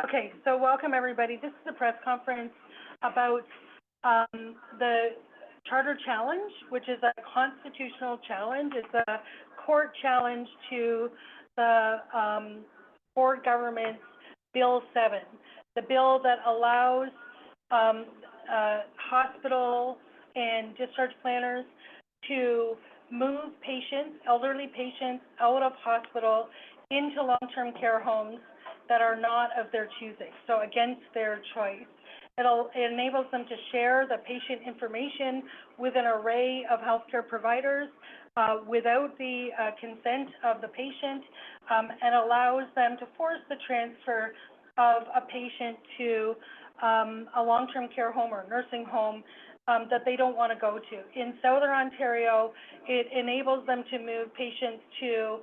Okay, so welcome everybody. This is a press conference about the Charter Challenge, which is a constitutional challenge. It's a court challenge to the Ford government's Bill 7, the bill that allows hospital and discharge planners to move patients, elderly patients, out of hospital into long-term care homes that are not of their choosing, so against their choice. It enables them to share the patient information with an array of healthcare providers without the consent of the patient, and allows them to force the transfer of a patient to a long-term care home or nursing home that they don't want to go to. In Southern Ontario, it enables them to move patients to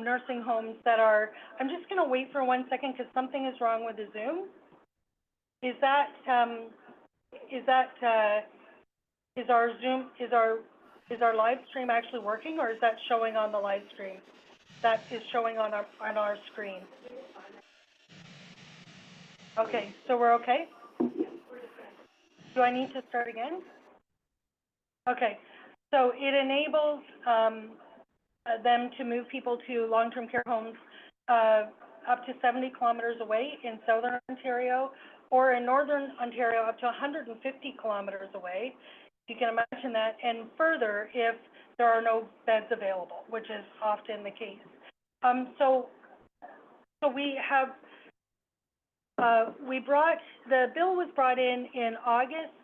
nursing homes that are, I'm just going to wait for 1 second because something is wrong with the Zoom. Is our live stream actually working, or is that showing on the live stream? That is showing on our screen. Okay, so we're okay? Do I need to start again? Okay, so it enables them to move people to long-term care homes up to 70 kilometers away in Southern Ontario, or in Northern Ontario up to 150 kilometers away, if you can imagine that, and further if there are no beds available, which is often the case. So we have, the bill was brought in August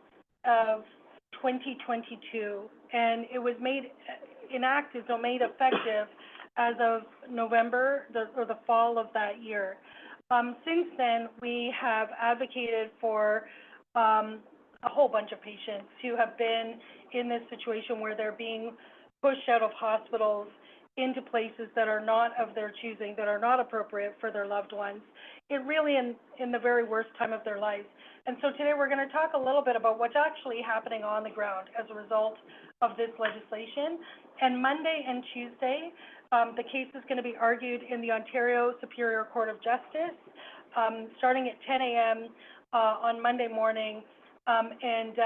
of 2022, and it was made effective as of November, or the fall of that year. Since then, we have advocated for a whole bunch of patients who have been in this situation where they're being pushed out of hospitals into places that are not of their choosing, that are not appropriate for their loved ones, really in the very worst time of their lives. And so today we're going to talk a little bit about what's actually happening on the ground as a result of this legislation. And Monday and Tuesday, the case is going to be argued in the Ontario Superior Court of Justice, starting at 10 a.m. On Monday morning, and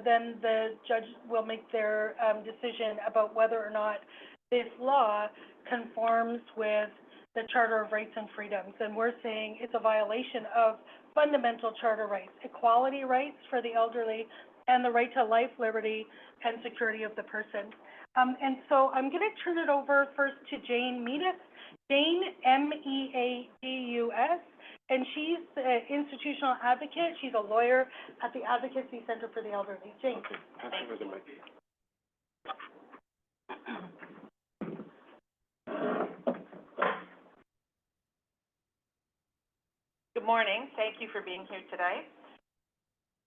then the judge will make their decision about whether or not this law conforms with the Charter of Rights and Freedoms. And we're saying it's a violation of fundamental charter rights, equality rights for the elderly, and the right to life, liberty, and security of the person. And so I'm going to turn it over first to Jane Meadus. Jane, M-E-A-D-U-S, and she's an institutional advocate. She's a lawyer at the Advocacy Centre for the Elderly. Jane, please. Thank you. Good morning. Thank you for being here today.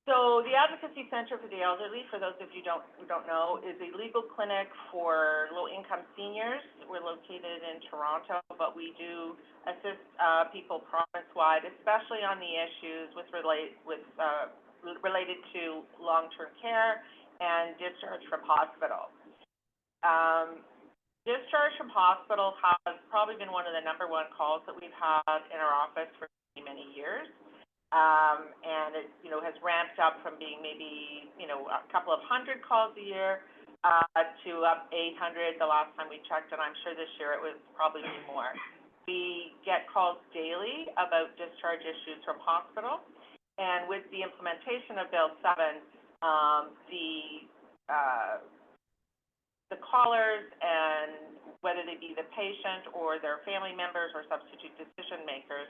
So the Advocacy Centre for the Elderly, for those of you who don't know, is a legal clinic for low-income seniors. We're located in Toronto, but we do assist people province-wide, especially on the issues related to long-term care and discharge from hospital. Discharge from hospital has probably been one of the #1 calls that we've had in our office for many years. And it, has ramped up from being maybe, a couple of hundred calls a year to up 800 the last time we checked, and I'm sure this year it was probably more. We get calls daily about discharge issues from hospital, and with the implementation of Bill 7, the callers, and whether they be the patient or their family members or substitute decision makers,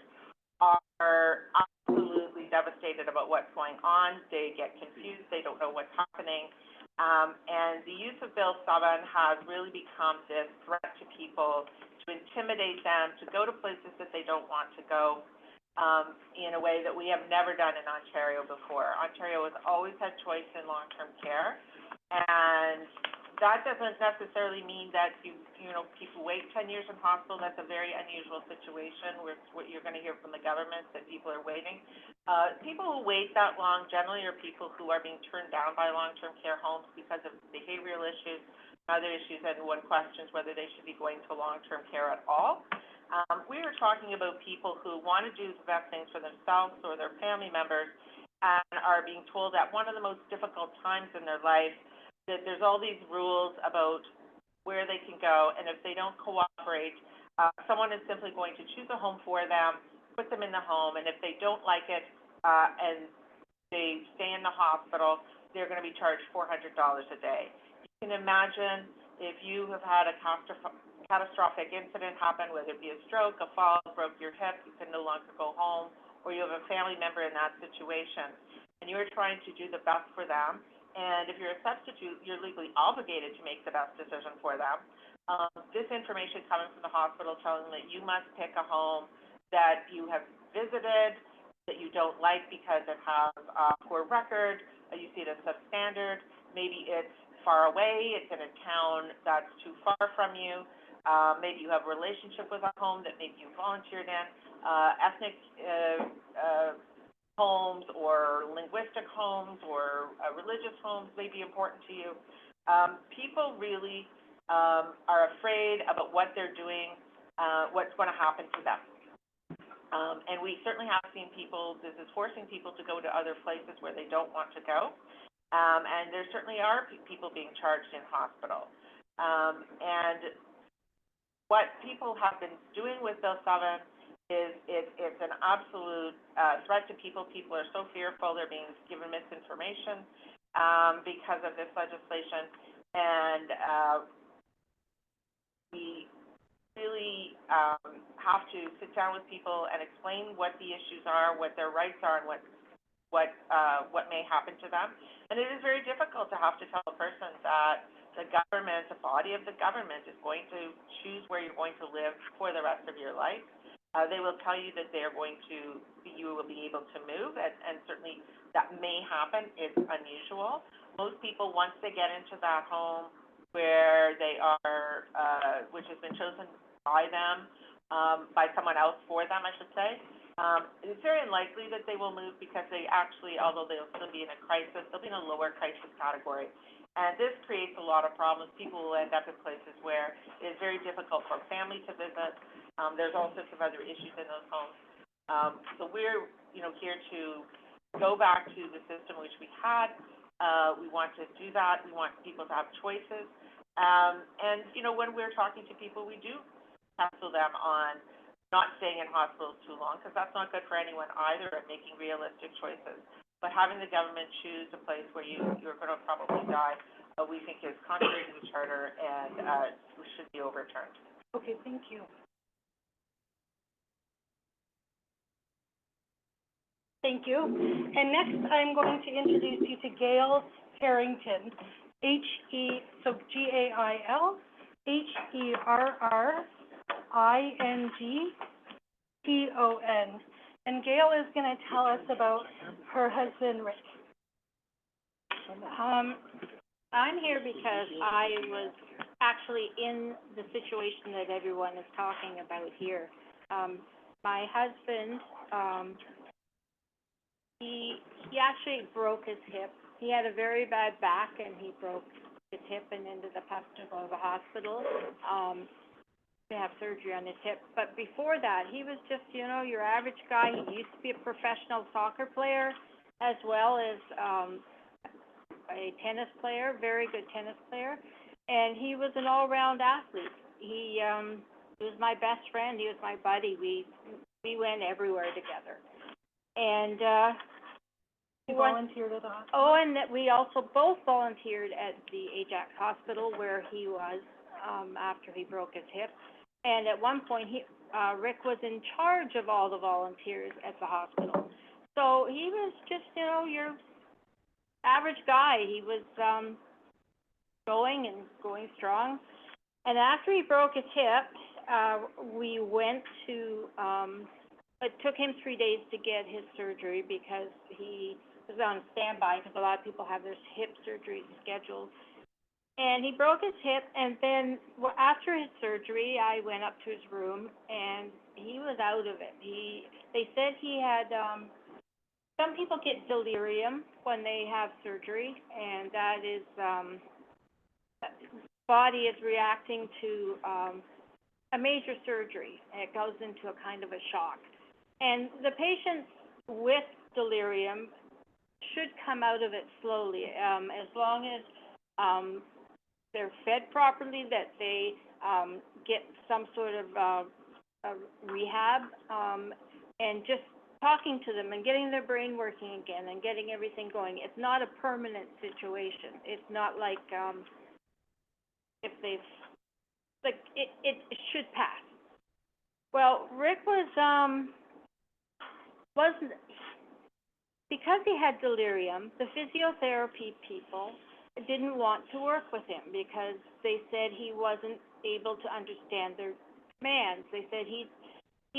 are absolutely devastated about what's going on. They get confused. They don't know what's happening. And the use of Bill 7 has really become this threat to people, to intimidate them, to go to places that they don't want to go, in a way that we have never done in Ontario before. Ontario has always had choice in long-term care, and that doesn't necessarily mean that people wait 10 years in hospital. That's a very unusual situation where what you're going to hear from the government, that people are waiting. People who wait that long generally are people who are being turned down by long-term care homes because of behavioral issues, other issues, and one questions whether they should be going to long-term care at all. We were talking about people who want to do the best things for themselves or their family members and are being told at one of the most difficult times in their life that there's all these rules about where they can go, and if they don't cooperate, someone is simply going to choose a home for them, put them in the home, and if they don't like it and they stay in the hospital, they're going to be charged $400 a day. You can imagine if you have had a catastrophic incident happen, whether it be a stroke, a fall, broke your hip, you can no longer go home, or you have a family member in that situation, and you're trying to do the best for them. And if you're a substitute, you're legally obligated to make the best decision for them. This information coming from the hospital telling them that you must pick a home that you have visited, that you don't like because it has a poor record, you see it as substandard, maybe it's far away, it's in a town that's too far from you, maybe you have a relationship with a home that maybe you volunteered in, ethnic homes or linguistic homes or religious homes may be important to you. People really are afraid about what they're doing, what's going to happen to them. And we certainly have seen people, this is forcing people to go to other places where they don't want to go. And there certainly are people being charged in hospital. And what people have been doing with Bill 7 is it's an absolute threat to people. People are so fearful, they're being given misinformation because of this legislation. And we really have to sit down with people and explain what the issues are, what their rights are, and what may happen to them. And it is very difficult to have to tell a person that the government, the body of the government, is going to choose where you're going to live for the rest of your life. They will tell you that you will be able to move, and certainly that may happen. It's unusual. Most people, once they get into that home where they are, which has been chosen by them, by someone else for them, I should say, it's very unlikely that they will move because they actually, although they'll still be in a crisis, they'll be in a lower crisis category. And this creates a lot of problems. People will end up in places where it is very difficult for family to visit. There's all sorts of other issues in those homes. So we're, here to go back to the system which we had. We want to do that. We want people to have choices. And, when we're talking to people, we do counsel them on not staying in hospitals too long, because that's not good for anyone either, at making realistic choices. But having the government choose a place where you're going to probably die, we think is contrary to the Charter and should be overturned. Okay, thank you. Thank you. And next, I'm going to introduce you to Gail Harrington, Gail Herrington. And Gail is going to tell us about her husband, Rick. I'm here because I was actually in the situation that everyone is talking about here. My husband, he actually broke his hip. He had a very bad back, and he broke his hip and ended up having to go to the hospital to have surgery on his hip. But before that, he was just, your average guy. He used to be a professional soccer player as well as a tennis player, very good tennis player. And he was an all-round athlete. He was my best friend. He was my buddy. We went everywhere together. And he volunteered at the hospital? Oh, and that we also both volunteered at the Ajax Hospital where he was after he broke his hip. And at one point, Rick was in charge of all the volunteers at the hospital. So he was just, your average guy. He was going strong. And after he broke his hip, we went to, it took him 3 days to get his surgery because he was on standby, because a lot of people have their hip surgeries scheduled. And he broke his hip, and then after his surgery, I went up to his room, and he was out of it. They said he had, some people get delirium when they have surgery, and that is, body is reacting to a major surgery, and it goes into a kind of a shock. And the patients with delirium should come out of it slowly, as long as they're fed properly, that they get some sort of rehab, and just talking to them and getting their brain working again and getting everything going. It's not a permanent situation. It's not like if they've, like, it should pass. Well, Rick wasn't, because he had delirium, the physiotherapy people didn't want to work with him because they said he wasn't able to understand their commands. They said he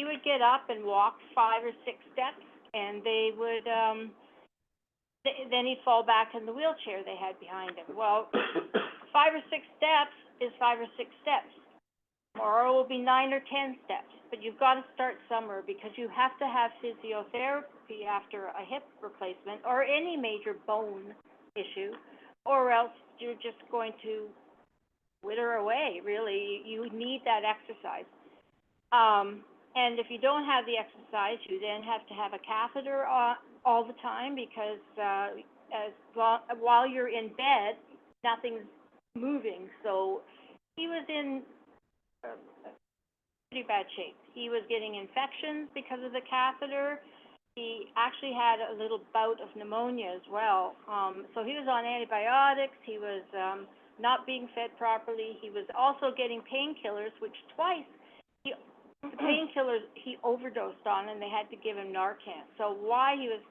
would get up and walk 5 or 6 steps, and they would then he'd fall back in the wheelchair they had behind him. Well, 5 or 6 steps is 5 or 6 steps. Tomorrow will be 9 or 10 steps, but you've got to start somewhere because you have to have physiotherapy after a hip replacement or any major bone issue, or else you're just going to wither away, really. You need that exercise. And if you don't have the exercise, you then have to have a catheter all the time because while you're in bed, nothing's moving. So he was in pretty bad shape. He was getting infections because of the catheter. He actually had a little bout of pneumonia as well. So he was on antibiotics. He was not being fed properly. He was also getting painkillers, which twice the painkillers he overdosed on, and they had to give him Narcan. So why he was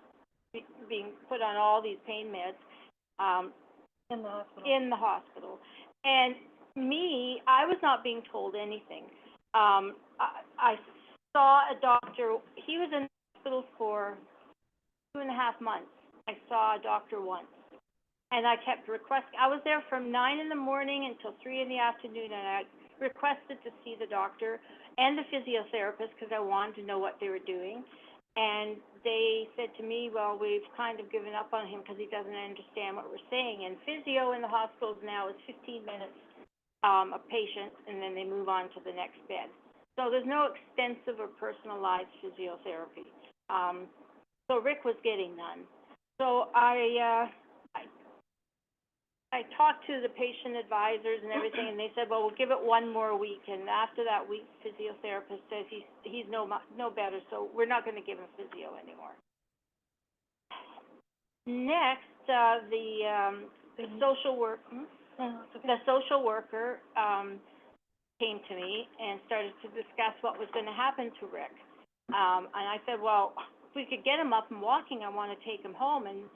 being put on all these pain meds in the hospital. And me, I was not being told anything. I saw a doctor. He was in the hospital for 2.5 months. I saw a doctor once, and I kept requesting. I was there from 9 in the morning until 3 in the afternoon, and I requested to see the doctor and the physiotherapist because I wanted to know what they were doing. And they said to me, well, we've kind of given up on him because he doesn't understand what we're saying. And physio in the hospitals now is 15 minutes a patient, and then they move on to the next bed. So there's no extensive or personalized physiotherapy. So Rick was getting none. So I talked to the patient advisors and everything, and they said, well, we'll give it 1 more week. And after that week, the physiotherapist says he's no better, so we're not going to give him physio anymore. Next, the social worker came to me and started to discuss what was going to happen to Rick. And I said, well, if we could get him up and walking, I want to take him home. And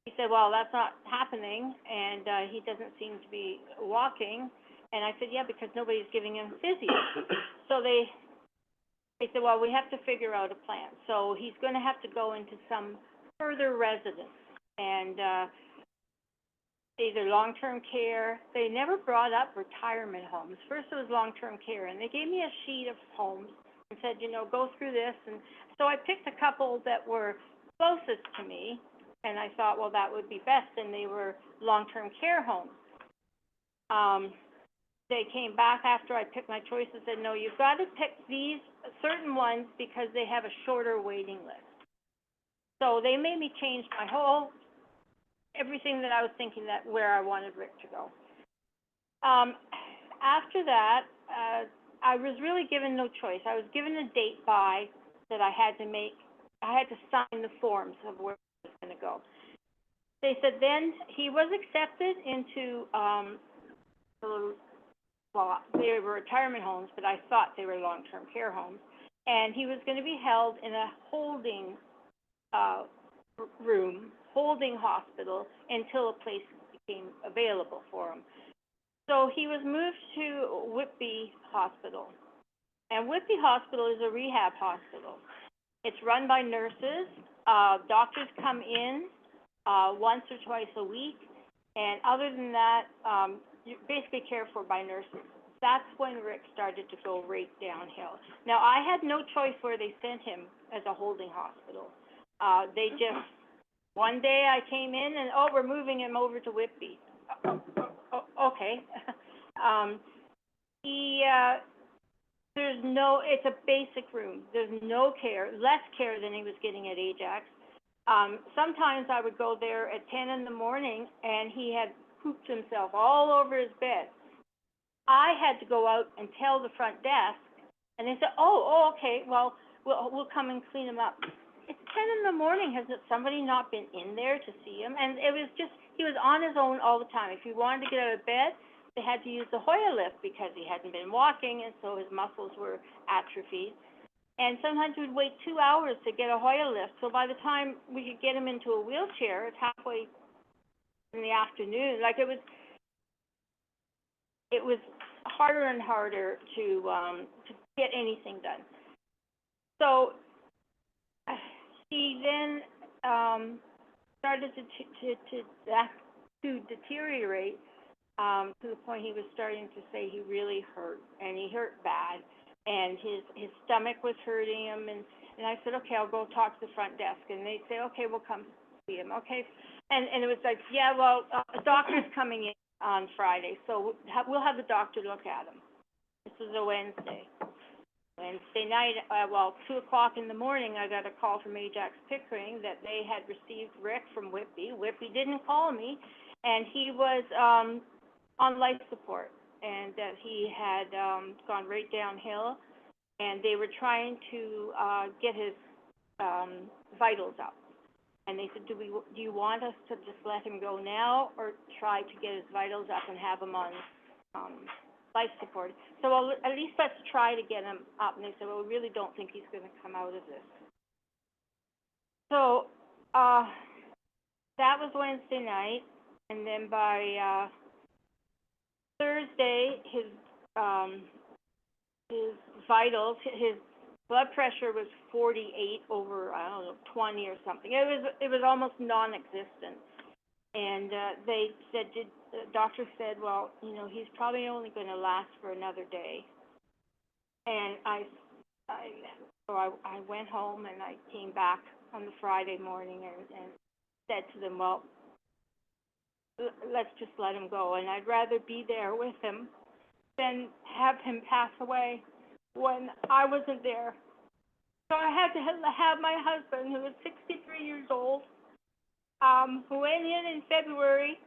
he said, well, that's not happening, and he doesn't seem to be walking. And I said, yeah, because nobody's giving him physio. So they said, well, we have to figure out a plan. So he's going to have to go into some further residence, and either long-term care. They never brought up retirement homes. First it was long-term care, and they gave me a sheet of homes and said, go through this. And so I picked a couple that were closest to me, and I thought, well, that would be best, and they were long-term care homes. They came back after I picked my choice and said, no, you've got to pick these certain ones because they have a shorter waiting list. So they made me change my everything that I was thinking that where I wanted Rick to go. After that, I was really given no choice. I was given a date that I had to sign the forms of where I was going to go. They said then he was accepted into, they were retirement homes, but I thought they were long-term care homes. And he was going to be held in a holding holding hospital until a place became available for him. So he was moved to Whitby Hospital. And Whitby Hospital is a rehab hospital. It's run by nurses. Doctors come in once or twice a week. And other than that, you're basically cared for by nurses. That's when Rick started to go right downhill. Now, I had no choice where they sent him as a holding hospital. They just, one day I came in and, we're moving him over to Whitby. Okay. it's a basic room. There's no care, less care than he was getting at Ajax. Sometimes I would go there at 10 in the morning and he had pooped himself all over his bed. I had to go out and tell the front desk, and they said, oh, okay, well, we'll come and clean him up. It's 10 in the morning. Has somebody not been in there to see him? And it was just, he was on his own all the time. If he wanted to get out of bed, they had to use the Hoyer lift because he hadn't been walking, and so his muscles were atrophied. And sometimes we'd wait 2 hours to get a Hoyer lift. So by the time we could get him into a wheelchair, it's halfway in the afternoon. Like it was harder and harder to get anything done. So he then started to deteriorate to the point he was starting to say he really hurt, and he hurt bad, and his stomach was hurting him, and I said, okay, I'll go talk to the front desk, and they say, okay, we'll come see him, okay, and it was like, yeah, well, a doctor's coming in on Friday, so we'll have the doctor look at him. This was a Wednesday night, 2 o'clock in the morning, I got a call from Ajax Pickering that they had received Rick from Whitby. Whitby didn't call me, and he was on life support, and that he had gone right downhill, and they were trying to get his vitals up. And they said, do you want us to just let him go now, or try to get his vitals up and have him on life support? So well, at least let's try to get him up. And they said, well, we really don't think he's going to come out of this. So that was Wednesday night, and then by Thursday, his vitals, his blood pressure was 48 over, 20 or something. It was almost non-existent. And they said, the doctor said, well, he's probably only going to last for another day. And so I went home, and I came back on the Friday morning and said to them, well, let's just let him go. And I'd rather be there with him than have him pass away when I wasn't there. So I had to have my husband, who was 63 years old, who went in February,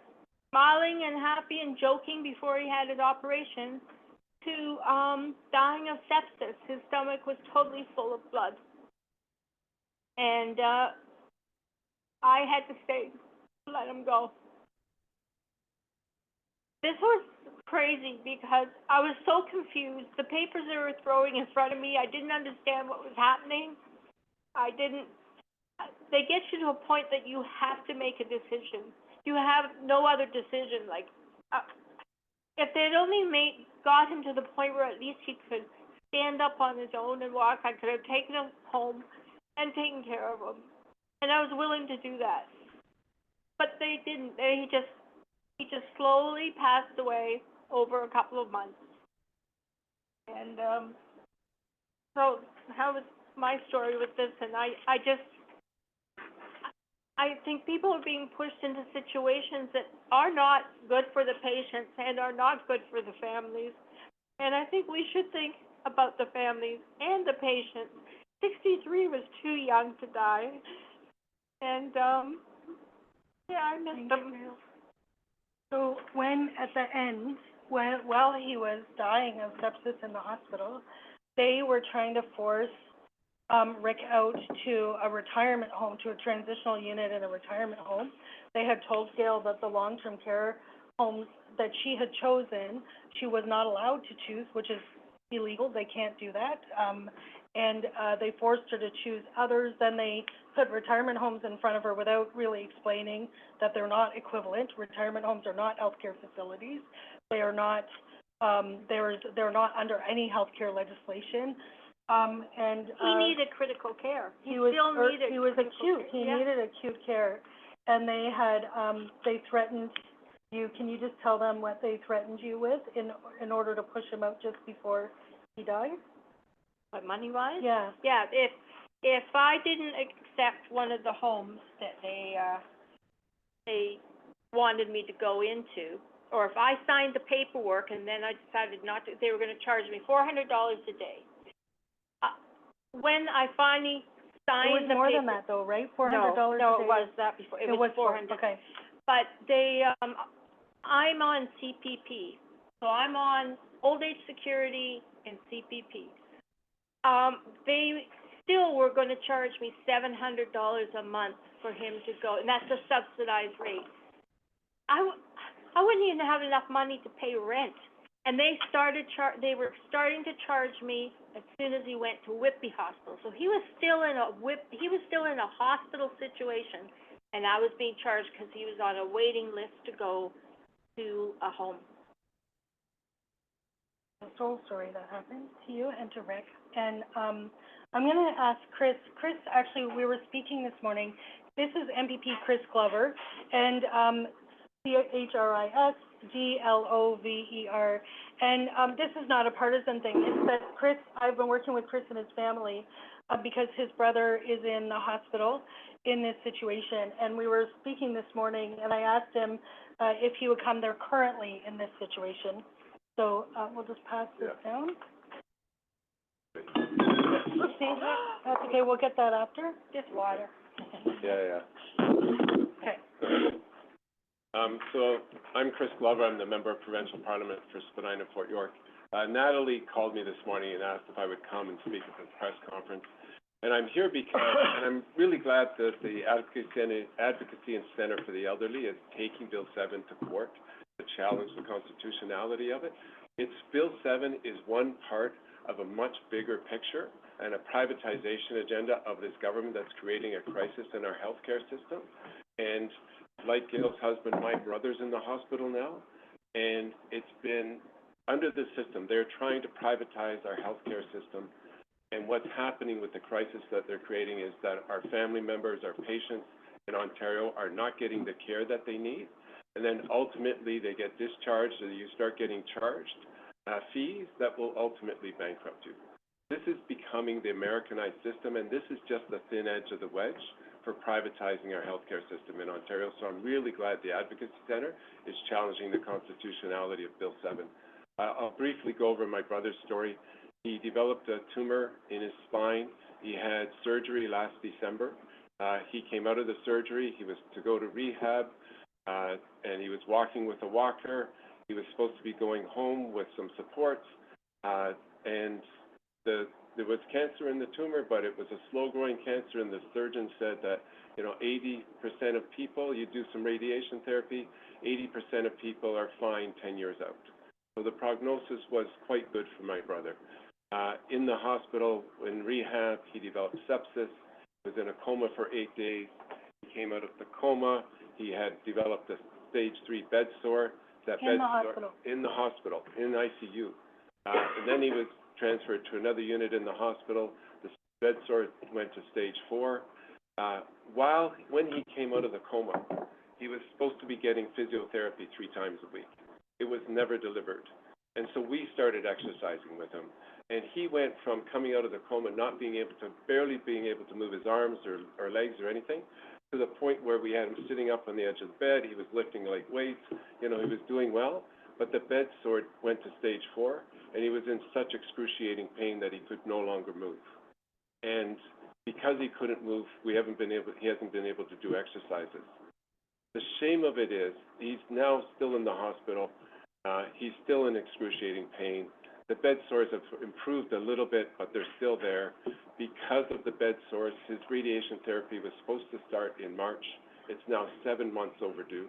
smiling and happy and joking before he had his operation, to dying of sepsis. His stomach was totally full of blood. And I had to say, let him go. This was crazy because I was so confused. The papers they were throwing in front of me, I didn't understand what was happening. They get you to a point that you have to make a decision. You have no other decision. Like, if they'd only got him to the point where at least he could stand up on his own and walk, I could have taken him home and taken care of him. And I was willing to do that. But they didn't. He just slowly passed away over a couple of months. And so that was my story with this. And I think people are being pushed into situations that are not good for the patients and are not good for the families. And I think we should think about the families and the patients. 63 was too young to die. And I missed them. So when, at the end, while he was dying of sepsis in the hospital, they were trying to force Rick out to a retirement home, to a transitional unit in a retirement home. They had told Gail that the long-term care homes that she had chosen, she was not allowed to choose, which is illegal. They can't do that. And they forced her to choose others. Then they put retirement homes in front of her without really explaining that they're not equivalent. Retirement homes are not healthcare facilities. They are not. They're not under any healthcare legislation. And he needed critical care. He was acute. He needed acute care, and they had they threatened you. Can you just tell them what they threatened you with in order to push him out just before he died? What, money-wise? Yeah. Yeah. If I didn't accept one of the homes that they wanted me to go into, or if I signed the paperwork and then I decided not to, they were gonna charge me $400 a day. When I finally It signed was the more than paper- that though, right? $400 a day? No, it was that before, it was $400. Okay. But they, I'm on CPP, so I'm on old age security and CPP. They still were gonna charge me $700 a month for him to go, and that's a subsidized rate. I wouldn't even have enough money to pay rent. And they were starting to charge me as soon as he went to Whitby Hospital. So he was still in a hospital situation, and I was being charged because he was on a waiting list to go to a home. I'm so sorry that happened to you and to Rick. And, I'm gonna ask Chris. Chris, actually, we were speaking this morning. This is MPP Chris Glover, and, CHRISGLOVER. And, this is not a partisan thing. It's that Chris, I've been working with Chris and his family, because his brother is in the hospital in this situation. And we were speaking this morning, and I asked him, if he would come there currently in this situation. So, we'll just pass this down. Oopsie, that's okay, we'll get that after. Just water. Yeah. Okay. So I'm Chris Glover. I'm the Member of Provincial Parliament for Spadina, Fort York. Natalie called me this morning and asked if I would come and speak at the press conference. And I'm here because, and I'm really glad that the Advocacy Centre for the Elderly is taking Bill 7 to court to challenge the constitutionality of it. Bill 7 is one part of a much bigger picture and a privatization agenda of this government that's creating a crisis in our healthcare system. And like Gail's husband, my brother's in the hospital now, and it's been under this system. They're trying to privatize our healthcare system, and what's happening with the crisis that they're creating is that our family members, our patients in Ontario are not getting the care that they need, and then ultimately they get discharged, and you start getting charged fees that will ultimately bankrupt you. This is becoming the Americanized system, and this is just the thin edge of the wedge for privatizing our healthcare system in Ontario. So I'm really glad the Advocacy Centre is challenging the constitutionality of Bill 7. I'll briefly go over my brother's story. He developed a tumor in his spine. He had surgery last December. He came out of the surgery. He was to go to rehab, and he was walking with a walker. He was supposed to be going home with some supports, and there was cancer in the tumor, but it was a slow-growing cancer, and the surgeon said that, 80% of people, you do some radiation therapy, 80% of people are fine 10 years out. So the prognosis was quite good for my brother. In the hospital, in rehab, he developed sepsis, was in a coma for 8 days. He came out of the coma. He had developed a stage 3 bed sore. In the hospital, in ICU. And then he was transferred to another unit in the hospital. The bed sore went to stage 4. When he came out of the coma, he was supposed to be getting physiotherapy 3 times a week. It was never delivered. And so we started exercising with him. And he went from coming out of the coma, barely being able to move his arms or legs or anything, to the point where we had him sitting up on the edge of the bed. He was lifting light weights. He was doing well, but the bed sore went to stage 4, and he was in such excruciating pain that he could no longer move. And because he couldn't move, he hasn't been able to do exercises. The shame of it is, he's now still in the hospital. He's still in excruciating pain. The bed sores have improved a little bit, but they're still there. Because of the bed sores, his radiation therapy was supposed to start in March. It's now 7 months overdue.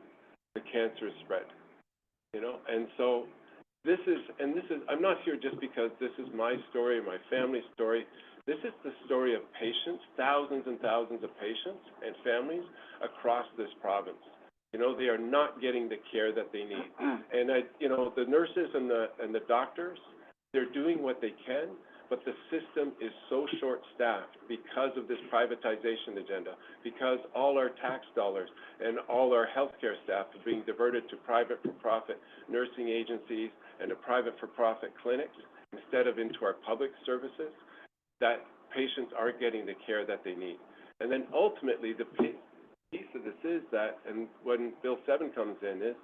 The cancer is spread, And so this is, I'm not here just because this is my story, my family's story. This is the story of patients, thousands and thousands of patients and families across this province. They are not getting the care that they need. And the nurses and the doctors, they're doing what they can, but the system is so short-staffed because of this privatization agenda, because all our tax dollars and all our healthcare staff are being diverted to private for-profit nursing agencies and to private for-profit clinics instead of into our public services, that patients aren't getting the care that they need. And then ultimately, the piece of this is that, and when Bill 7 comes in, is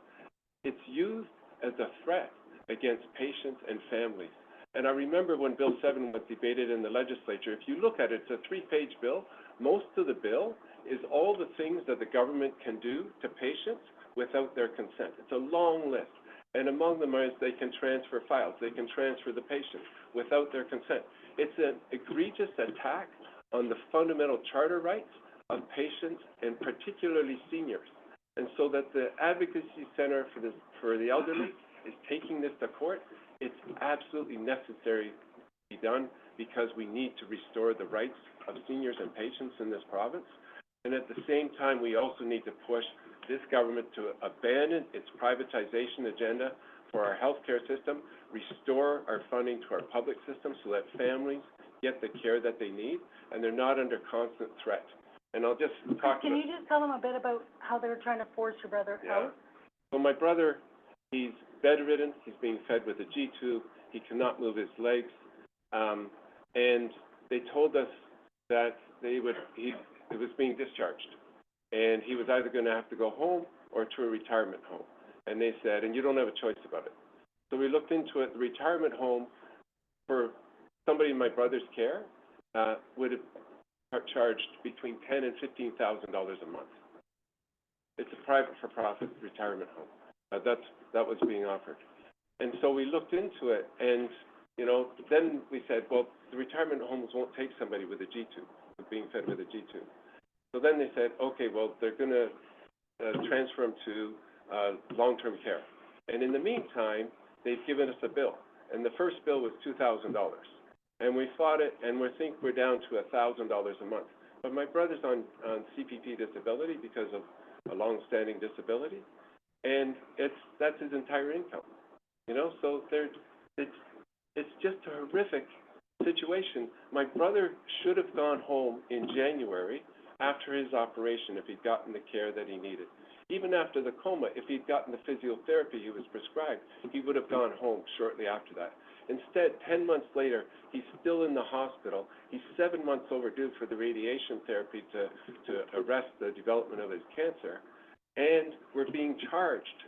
It's used as a threat against patients and families. And I remember when Bill 7 was debated in the legislature, if you look at it, it's a 3-page bill. Most of the bill is all the things that the government can do to patients without their consent. It's a long list. And among them is they can transfer files, they can transfer the patient without their consent. It's an egregious attack on the fundamental charter rights of patients and particularly seniors. And so that the Advocacy Centre for the Elderly is taking this to court, it's absolutely necessary to be done because we need to restore the rights of seniors and patients in this province. And at the same time, we also need to push this government to abandon its privatization agenda for our healthcare system, restore our funding to our public system so that families get the care that they need and they're not under constant threat. And I'll just talk Can you just tell them a bit about how they're trying to force your brother out? So my brother, he's bedridden, he's being fed with a G-tube, he cannot move his legs, and they told us that he was being discharged, and he was either going to have to go home or to a retirement home. And they said, and you don't have a choice about it. So we looked into it. The retirement home for somebody in my brother's care would have charged between $10,000 and $15,000 a month. It's a private for-profit retirement home. That was being offered. And so we looked into it, and, you know, then we said, well, the retirement homes won't take somebody with a G-tube, being fed with a G-tube. So then they said, okay, well, they're going to transfer them to long-term care. And in the meantime, they've given us a bill. And the first bill was $2,000. And we fought it, and we think we're down to $1,000 a month. But my brother's on CPP disability because of a long-standing disability. And that's his entire income, you know. So it's just a horrific situation. My brother should have gone home in January after his operation if he'd gotten the care that he needed. Even after the coma, if he'd gotten the physiotherapy he was prescribed, he would have gone home shortly after that. Instead, 10 months later, he's still in the hospital. He's 7 months overdue for the radiation therapy to arrest the development of his cancer. And we're being charged,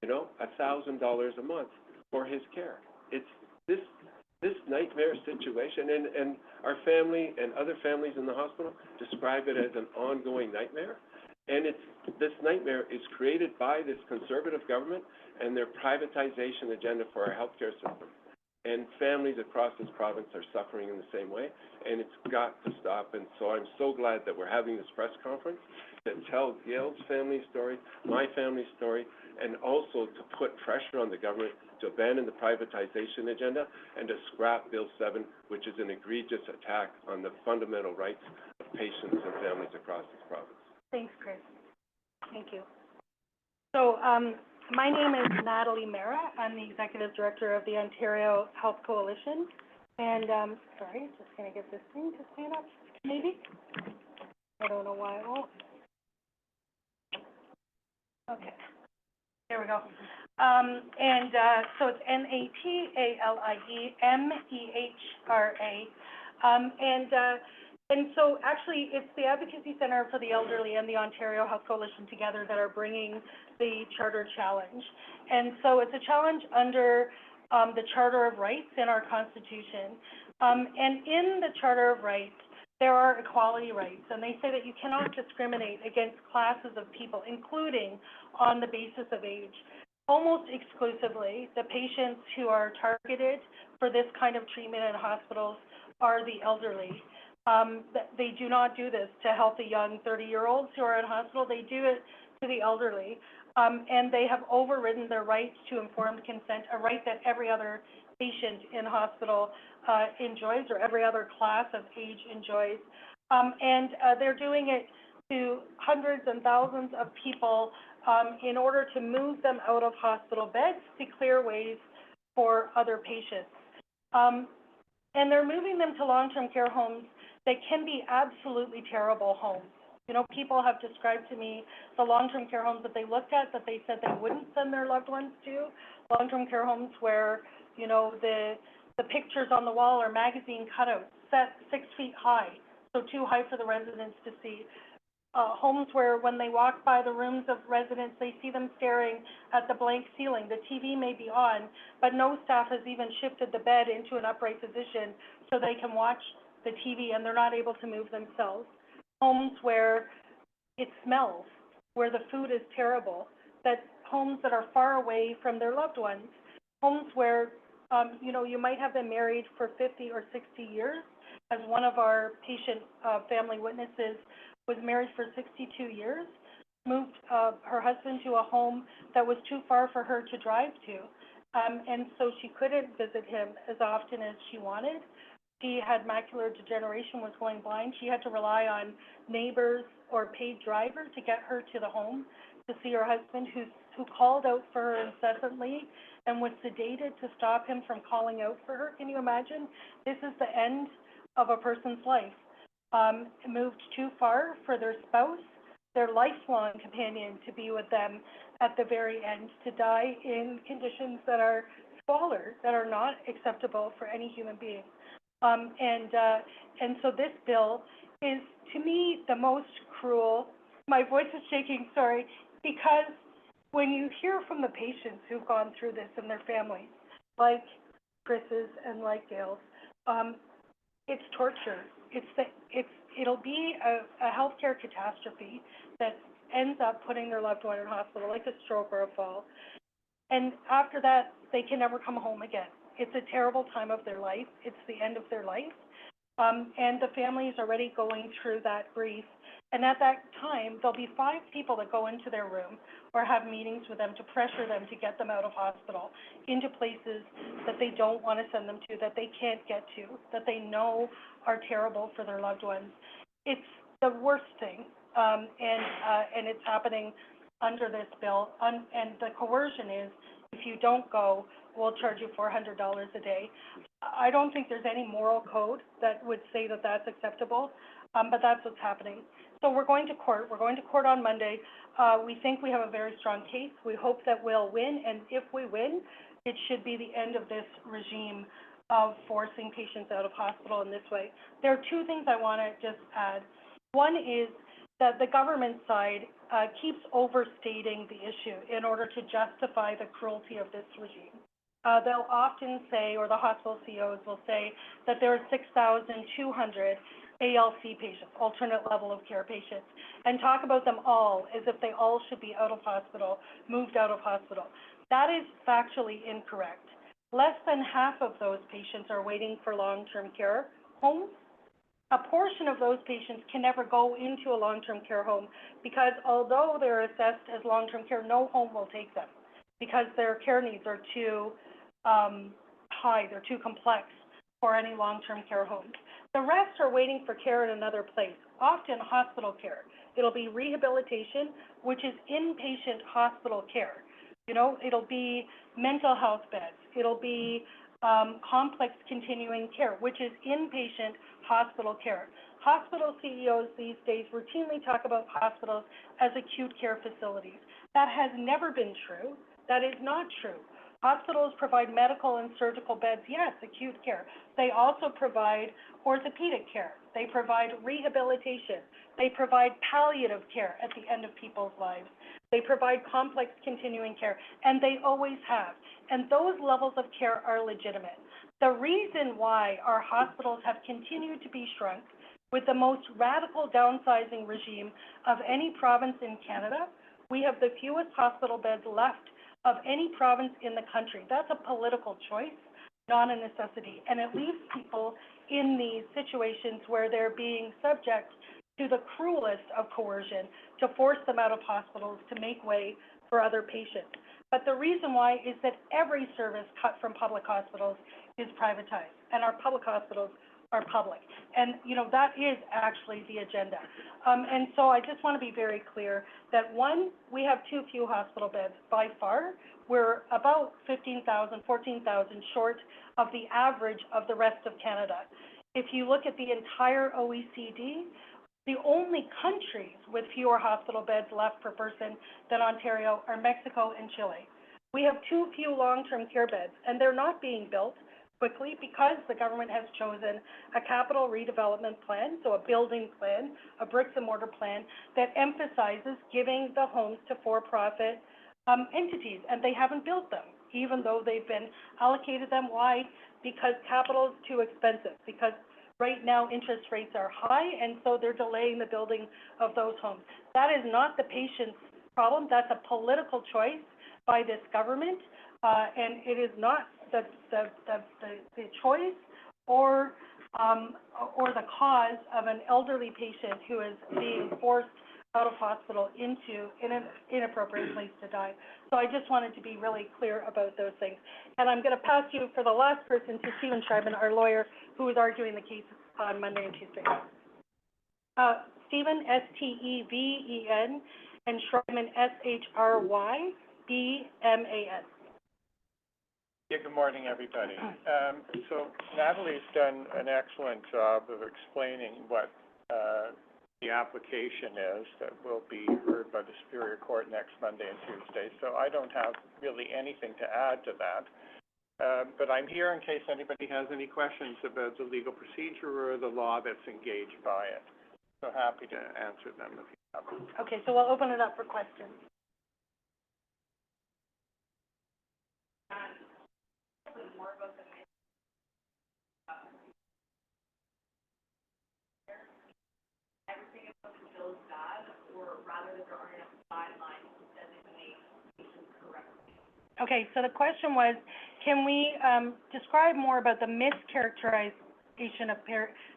you know, $1,000 a month for his care. It's this nightmare situation, and our family and other families in the hospital describe it as an ongoing nightmare. And this nightmare is created by this conservative government and their privatization agenda for our healthcare system. And families across this province are suffering in the same way, and it's got to stop. And so I'm so glad that we're having this press conference that tells Gail's family story, my family story, and also to put pressure on the government to abandon the privatization agenda and to scrap Bill 7, which is an egregious attack on the fundamental rights of patients and families across this province. Thanks, Chris. Thank you. So, my name is Natalie Mera. I'm the Executive Director of the Ontario Health Coalition. And, sorry, just going to get this thing to stand up, maybe? I don't know why it won't. Okay. There we go. So it's NATALIEMEHRA. And so actually, it's the Advocacy Centre for the Elderly and the Ontario Health Coalition together that are bringing the Charter Challenge. And so it's a challenge under the Charter of Rights in our Constitution. And in the Charter of Rights, there are equality rights, and they say that you cannot discriminate against classes of people, including on the basis of age. Almost exclusively, the patients who are targeted for this kind of treatment in hospitals are the elderly. They do not do this to healthy young 30-year-olds who are in hospital. They do it to the elderly, and they have overridden their rights to informed consent, a right that every other patient in hospital enjoys, or every other class of age enjoys. And they're doing it to hundreds and thousands of people in order to move them out of hospital beds to clear ways for other patients. And they're moving them to long-term care homes that can be absolutely terrible homes. You know, people have described to me the long-term care homes that they looked at that they said they wouldn't send their loved ones to, long-term care homes where, you know, the pictures on the wall are magazine cutouts set 6 feet high, so too high for the residents to see. homes where when they walk by the rooms of residents, they see them staring at the blank ceiling. The TV may be on, but no staff has even shifted the bed into an upright position so they can watch the TV and they're not able to move themselves. Homes where it smells, where the food is terrible, that homes that are far away from their loved ones, homes where, you might have been married for 50 or 60 years, as one of our patient family witnesses was married for 62 years, moved her husband to a home that was too far for her to drive to, and so she couldn't visit him as often as she wanted. She had macular degeneration, was going blind. She had to rely on neighbors or paid driver to get her to the home to see her husband, who called out for her incessantly and was sedated to stop him from calling out for her. Can you imagine? This is the end of a person's life. Moved too far for their spouse, their lifelong companion, to be with them at the very end, to die in conditions that are squalor, that are not acceptable for any human being. And so this bill is, to me, the most cruel. My voice is shaking, sorry, because when you hear from the patients who've gone through this and their families, like Chris's and like Gail's, it's torture. It'll be a healthcare catastrophe that ends up putting their loved one in hospital, like a stroke or a fall. And after that, they can never come home again. It's a terrible time of their life. It's the end of their life. And the family is already going through that grief. And at that time, there'll be 5 people that go into their room or have meetings with them to pressure them to get them out of hospital, into places that they don't want to send them to, that they can't get to, that they know are terrible for their loved ones. It's the worst thing, and it's happening under this bill. And the coercion is, if you don't go, we'll charge you $400 a day. I don't think there's any moral code that would say that that's acceptable, but that's what's happening. So we're going to court. We're going to court on Monday. We think we have a very strong case. We hope that we'll win, and if we win, it should be the end of this regime of forcing patients out of hospital in this way. There are 2 things I want to just add. One is that the government side keeps overstating the issue in order to justify the cruelty of this regime. They'll often say, or the hospital CEOs will say, that there are 6,200 ALC patients, alternate level of care patients, and talk about them all as if they all should be out of hospital, moved out of hospital. That is factually incorrect. Less than half of those patients are waiting for long-term care homes. A portion of those patients can never go into a long-term care home because although they're assessed as long-term care, no home will take them because their care needs are too high, they're too complex for any long-term care homes. The rest are waiting for care in another place, often hospital care. It'll be rehabilitation, which is inpatient hospital care. It'll be mental health beds. It'll be complex continuing care, which is inpatient hospital care. Hospital CEOs these days routinely talk about hospitals as acute care facilities. That has never been true. That is not true. Hospitals provide medical and surgical beds, yes, acute care. They also provide orthopedic care. They provide rehabilitation. They provide palliative care at the end of people's lives. They provide complex continuing care, and they always have. And those levels of care are legitimate. The reason why our hospitals have continued to be shrunk with the most radical downsizing regime of any province in Canada, we have the fewest hospital beds left of any province in the country. That's a political choice, not a necessity. And it leaves people in these situations where they're being subject to the cruelest of coercion to force them out of hospitals to make way for other patients. But the reason why is that every service cut from public hospitals is privatized, and our public hospitals are public. And, that is actually the agenda. And so I just want to be very clear that, one, we have too few hospital beds by far. We're about 15,000, 14,000 short of the average of the rest of Canada. If you look at the entire OECD, the only countries with fewer hospital beds left per person than Ontario are Mexico and Chile. We have too few long-term care beds, and they're not being built quickly because the government has chosen a capital redevelopment plan, so a building plan, a bricks and mortar plan that emphasizes giving the homes to for-profit entities, and they haven't built them, even though they've been allocated them. Why? Because capital is too expensive, because right now interest rates are high, and so they're delaying the building of those homes. That is not the patient's problem. That's a political choice by this government, and it is not the choice or the cause of an elderly patient who is being forced out of hospital into an inappropriate place to die. So I just wanted to be really clear about those things. And I'm going to pass you for the last person to Stephen Schreiben, our lawyer, who is arguing the case on Monday and Tuesday. Stephen, S-T-E-V-E-N, and Schreiben, S-H-R-Y-B-M-A-N. Yeah, good morning, everybody. So Natalie's done an excellent job of explaining what the application is that will be heard by the Superior Court next Monday and Tuesday. So I don't have really anything to add to that. But I'm here in case anybody has any questions about the legal procedure or the law that's engaged by it. So happy to answer them if you have them. Okay, so we'll open it up for questions. Okay, so the question was, can we describe more about the mischaracterization of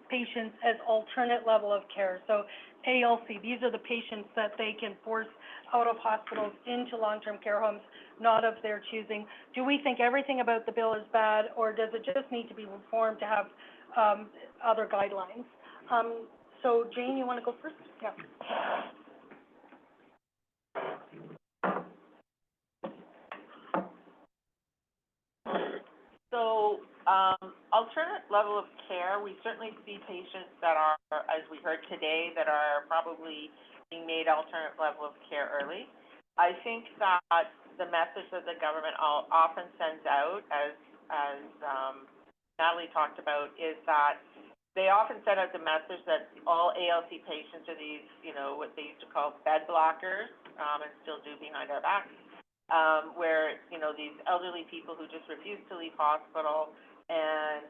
patients as alternate level of care? So ALC, these are the patients that they can force out of hospitals into long-term care homes, not of their choosing. Do we think everything about the bill is bad, or does it just need to be reformed to have other guidelines? So Jane, you want to go first? Yeah. So, alternate level of care, we certainly see patients that are, as we heard today, that are probably being made alternate level of care early. I think that the message that the government often sends out, as Natalie talked about, is that they often send out the message that all ALC patients are these, what they used to call bed blockers, and still do behind our backs. Where, these elderly people who just refuse to leave hospital and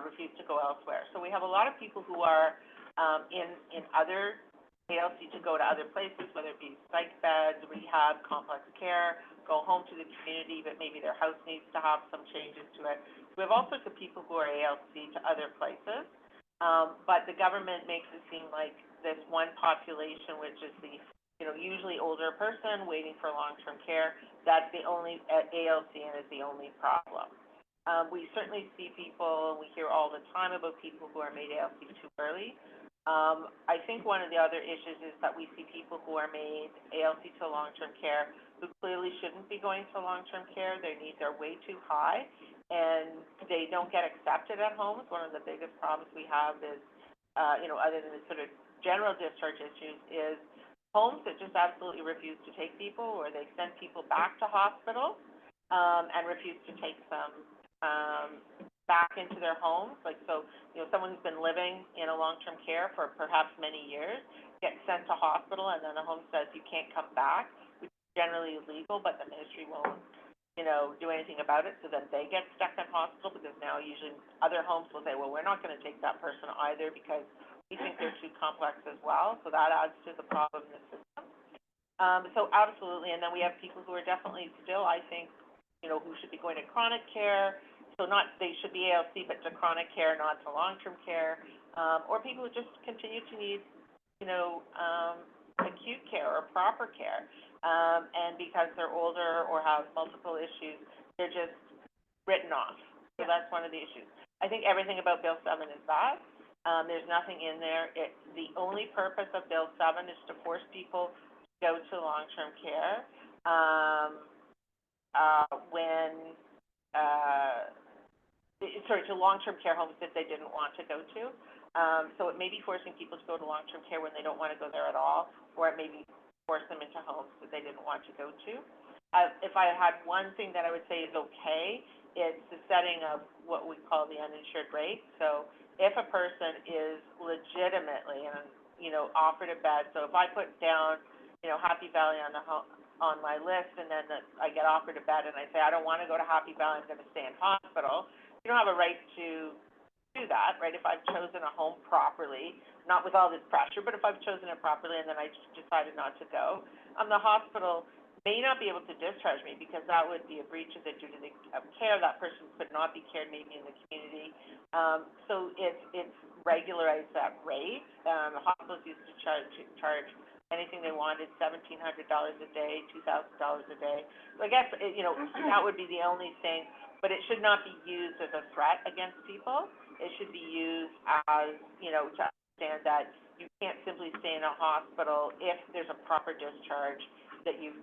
refuse to go elsewhere. So we have a lot of people who are in other ALC to go to other places, whether it be psych beds, rehab, complex care, go home to the community, but maybe their house needs to have some changes to it. We have all sorts of people who are ALC to other places, but the government makes it seem like this one population, which is the usually older person waiting for long-term care, that's the only ALC and is the only problem. We certainly see people, and we hear all the time about people who are made ALC too early. I think one of the other issues is that we see people who are made ALC to long-term care who clearly shouldn't be going to long-term care. Their needs are way too high, and they don't get accepted at homes. One of the biggest problems we have is, other than the sort of general discharge issues, is homes that just absolutely refuse to take people, or they send people back to hospitals and refuse to take them back into their homes. Like, so, someone who's been living in a long-term care for perhaps many years gets sent to hospital, and then the home says you can't come back, which is generally illegal, but the ministry won't, do anything about it, so then they get stuck in hospital, because now usually other homes will say, well, we're not going to take that person either because we think they're too complex as well, so that adds to the problem in the system. So absolutely, and then we have people who are definitely still, I think, who should be going to chronic care, so they should be ALC, but to chronic care, not to long-term care, or people who just continue to need, acute care or proper care, and because they're older or have multiple issues, they're just written off. So that's one of the issues. I think everything about Bill 7 is bad. There's nothing in there. The only purpose of Bill 7 is to force people to go to long-term care to long-term care homes that they didn't want to go to. So it may be forcing people to go to long-term care when they don't want to go there at all, or it may be force them into homes that they didn't want to go to. if I had one thing that I would say is okay, it's the setting of what we call the uninsured rate. So if a person is legitimately, offered a bed, so if I put down, Happy Valley on my list, and then I get offered a bed, and I say, I don't want to go to Happy Valley, I'm going to stay in hospital, you don't have a right to do that, right? If I've chosen a home properly, not with all this pressure, but if I've chosen it properly and then I just decided not to go, the hospital may not be able to discharge me because that would be a breach of the duty of care. That person could not be cared maybe in the community. So it's regularized that rate. The hospitals used to charge anything they wanted, $1,700 a day, $2,000 a day. So I guess, that would be the only thing, but it should not be used as a threat against people. It should be used as, to understand that you can't simply stay in a hospital if there's a proper discharge that you've,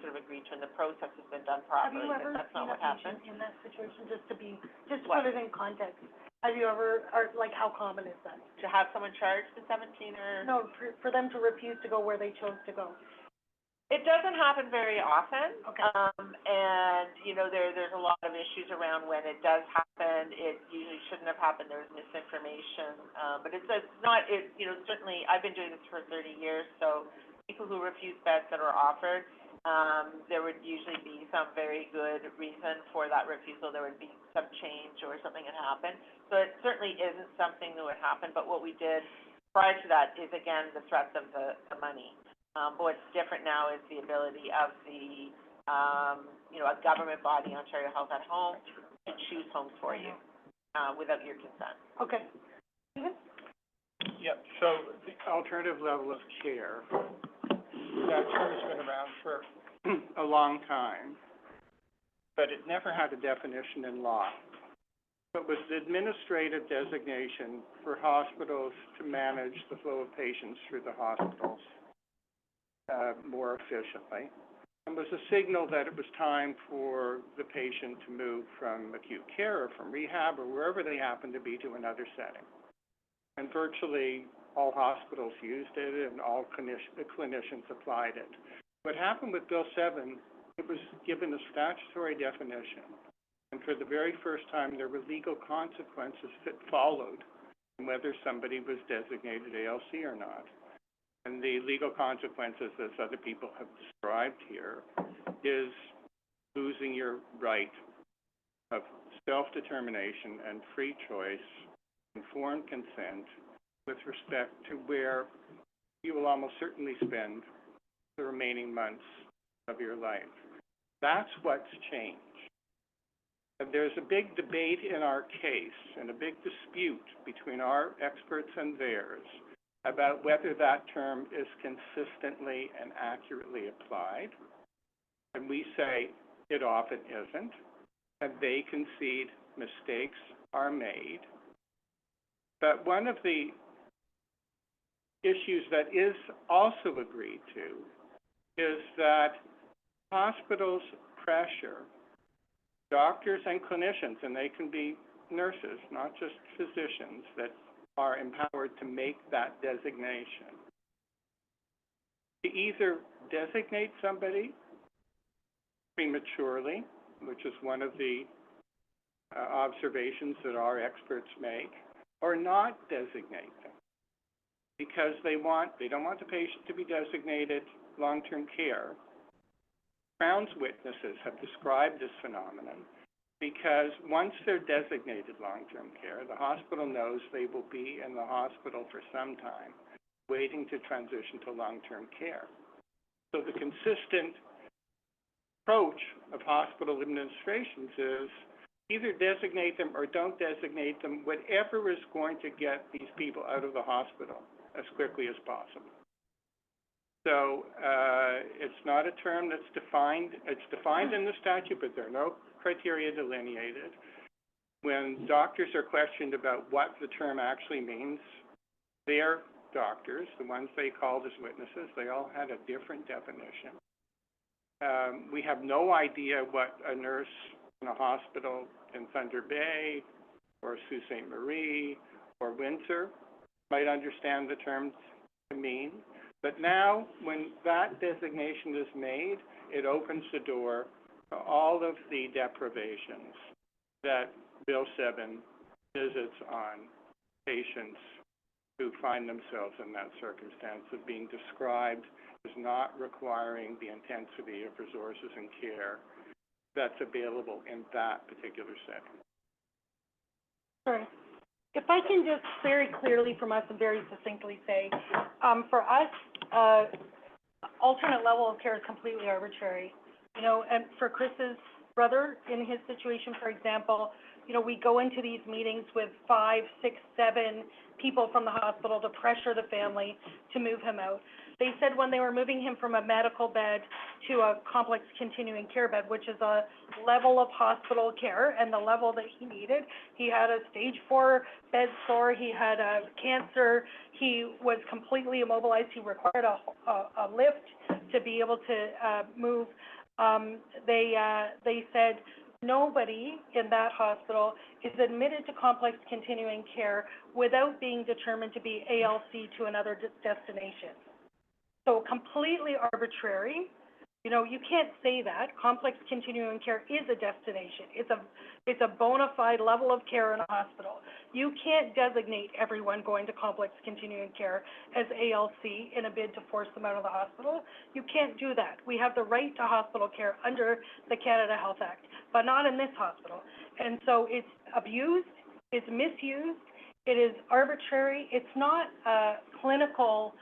sort of agreed to and the process has been done properly. Have you ever That's not seen a what happened. patient in that situation, just to put it in context? Have you ever, or like, how common is that? To have someone charged the 17 or? No, for them to refuse to go where they chose to go. It doesn't happen very often. Okay. And, there's a lot of issues around when it does happen. It usually shouldn't have happened. There's misinformation. But certainly, I've been doing this for 30 years, so people who refuse beds that are offered, there would usually be some very good reason for that refusal. There would be some change or something had happened. So it certainly isn't something that would happen, but what we did prior to that is, again, the threats of the money. But what's different now is the ability of the, a government body, Ontario Health at Home, to choose homes for you, without your consent. Okay. Yep, so the alternative level of care, that term has been around for a long time, but it never had a definition in law. It was the administrative designation for hospitals to manage the flow of patients through the hospitals more efficiently, and was a signal that it was time for the patient to move from acute care or from rehab or wherever they happen to be to another setting. And virtually all hospitals used it and all clinicians applied it. What happened with Bill 7, it was given a statutory definition, and for the very first time there were legal consequences that followed whether somebody was designated ALC or not. And the legal consequences, as other people have described here, is losing your right of self-determination and free choice, informed consent, with respect to where you will almost certainly spend the remaining months of your life. That's what's changed. And there's a big debate in our case and a big dispute between our experts and theirs about whether that term is consistently and accurately applied. And we say it often isn't, and they concede mistakes are made. But one of the issues that is also agreed to is that hospitals pressure doctors and clinicians, and they can be nurses, not just physicians, that are empowered to make that designation, to either designate somebody prematurely, which is one of the observations that our experts make, or not designate them, because they don't want the patient to be designated long-term care. Crown's witnesses have described this phenomenon because once they're designated long-term care, the hospital knows they will be in the hospital for some time, waiting to transition to long-term care. So the consistent approach of hospital administrations is either designate them or don't designate them, whatever is going to get these people out of the hospital as quickly as possible. So it's not a term that's defined. It's defined in the statute, but there are no criteria delineated. When doctors are questioned about what the term actually means, their doctors, the ones they called as witnesses, they all had a different definition. We have no idea what a nurse in a hospital in Thunder Bay or Sault Ste. Marie or Windsor might understand the terms to mean. But now, when that designation is made, it opens the door to all of the deprivations that Bill 7 visits on patients who find themselves in that circumstance of being described as not requiring the intensity of resources and care that's available in that particular setting. Sorry. If I can just very clearly from us and very succinctly say, for us, alternate level of care is completely arbitrary. You know, and for Chris's brother, in his situation, for example, you know, we go into these meetings with 5, 6, 7 people from the hospital to pressure the family to move him out. They said when they were moving him from a medical bed to a complex continuing care bed, which is a level of hospital care and the level that he needed, he had a stage 4 bed sore, he had a cancer, he was completely immobilized, he required a lift to be able to move. They said nobody in that hospital is admitted to complex continuing care without being determined to be ALC to another destination. So completely arbitrary. You know, you can't say that. Complex continuing care is a destination. It's a bona fide level of care in a hospital. You can't designate everyone going to complex continuing care as ALC in a bid to force them out of the hospital. You can't do that. We have the right to hospital care under the Canada Health Act, but not in this hospital. And so it's abused, it's misused, it is arbitrary. It's not a clinical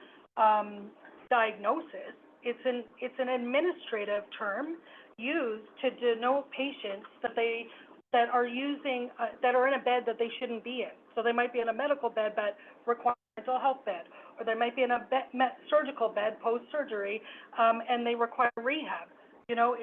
diagnosis. It's an administrative term used to denote patients that are in a bed that they shouldn't be in. So they might be in a medical bed but require a mental health bed, or they might be in a surgical bed post-surgery and they require rehab. You know,